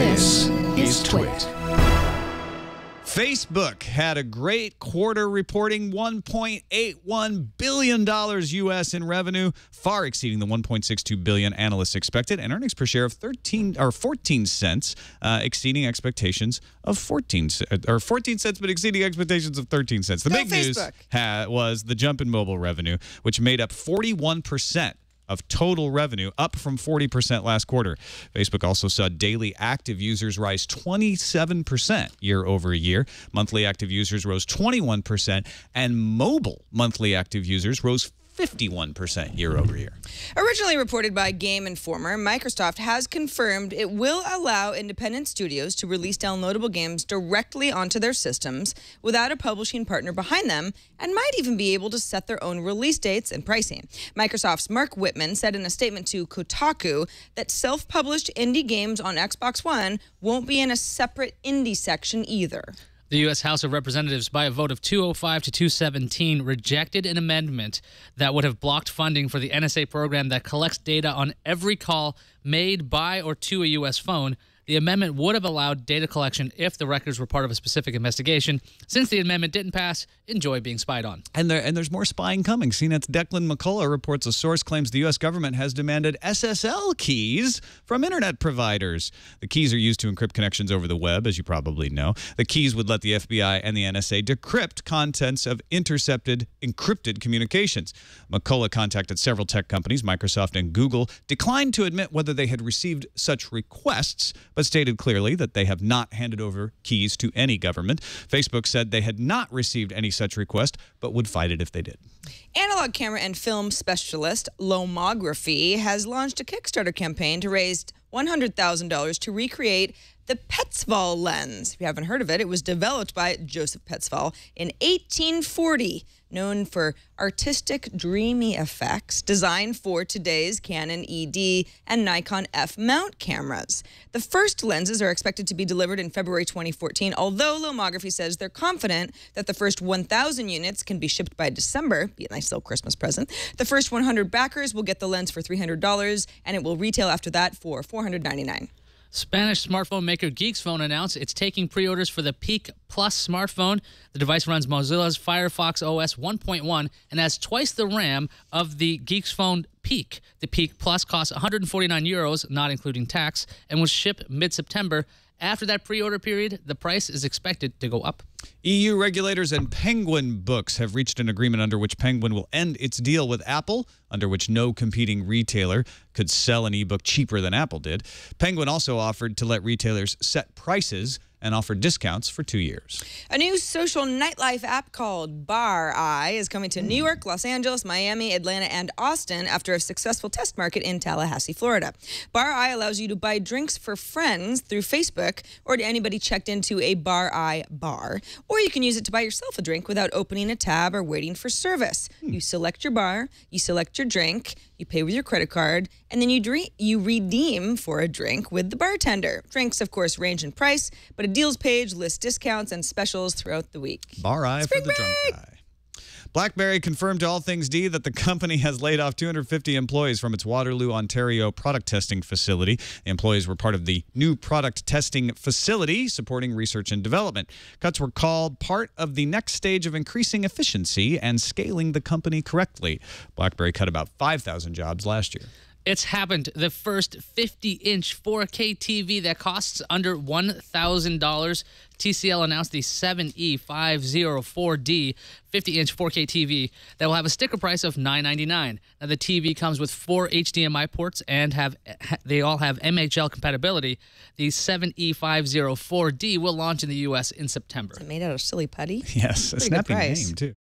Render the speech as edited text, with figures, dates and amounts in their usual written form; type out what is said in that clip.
This is Twit. Facebook had a great quarter, reporting $1.81 billion U.S. in revenue, far exceeding the $1.62 billion analysts expected, and earnings per share of 14 cents, exceeding expectations of 14 cents, but exceeding expectations of 13 cents. The big news was the jump in mobile revenue, which made up 41% of total revenue, up from 40% last quarter. Facebook also saw daily active users rise 27% year over year. Monthly active users rose 21%, and mobile monthly active users rose 51% year over year. Originally reported by Game Informer, Microsoft has confirmed it will allow independent studios to release downloadable games directly onto their systems without a publishing partner behind them, and might even be able to set their own release dates and pricing. Microsoft's Mark Whitman said in a statement to Kotaku that self-published indie games on Xbox One won't be in a separate indie section either. The U.S. House of Representatives, by a vote of 205 to 217, rejected an amendment that would have blocked funding for the NSA program that collects data on every call made by or to a U.S. phone. The amendment would have allowed data collection if the records were part of a specific investigation. Since the amendment didn't pass, enjoy being spied on. And there's more spying coming. CNET's Declan McCullough reports a source claims the U.S. government has demanded SSL keys from internet providers. The keys are used to encrypt connections over the web, as you probably know. The keys would let the FBI and the NSA decrypt contents of intercepted, encrypted communications. McCullough contacted several tech companies, Microsoft and Google, declined to admit whether they had received such requests, but stated clearly that they have not handed over keys to any government. Facebook said they had not received any such request, but would fight it if they did. Analog camera and film specialist Lomography has launched a Kickstarter campaign to raise $100,000 to recreate the Petzval lens. If you haven't heard of it, it was developed by Joseph Petzval in 1840, known for artistic, dreamy effects designed for today's Canon ED and Nikon F mount cameras. The first lenses are expected to be delivered in February 2014, although Lomography says they're confident that the first 1,000 units can be shipped by December. Be a nice little Christmas present. The first 100 backers will get the lens for $300, and it will retail after that for $499. Spanish smartphone maker Geeksphone announced it's taking pre-orders for the Peak Plus smartphone. The device runs Mozilla's Firefox OS 1.1 and has twice the RAM of the Geeksphone Peak. The Peak Plus costs €149, not including tax, and was shipped mid-September. After that pre-order period, the price is expected to go up. EU regulators and Penguin Books have reached an agreement under which Penguin will end its deal with Apple, under which no competing retailer could sell an ebook cheaper than Apple did. Penguin also offered to let retailers set prices and offered discounts for 2 years. A new social nightlife app called Bar Eye is coming to New York, Los Angeles, Miami, Atlanta, and Austin after a successful test market in Tallahassee, Florida. Bar Eye allows you to buy drinks for friends through Facebook or to anybody checked into a Bar Eye bar, or you can use it to buy yourself a drink without opening a tab or waiting for service. You select your bar, you select your drink, you pay with your credit card, and then you redeem for a drink with the bartender. Drinks, of course, range in price, but a deals page lists discounts and specials throughout the week. Bar Eye for the drunk guy. BlackBerry confirmed to All Things D that the company has laid off 250 employees from its Waterloo, Ontario product testing facility. The employees were part of the new product testing facility supporting research and development. Cuts were called part of the next stage of increasing efficiency and scaling the company correctly. BlackBerry cut about 5,000 jobs last year. It's happened. The first 50-inch 4K TV that costs under $1,000. TCL announced the 7E504D 50-inch 4K TV that will have a sticker price of $999. Now, the TV comes with 4 HDMI ports and they all have MHL compatibility. The 7E504D will launch in the U.S. in September. Is it made out of silly putty? Yes, a snappy name, too.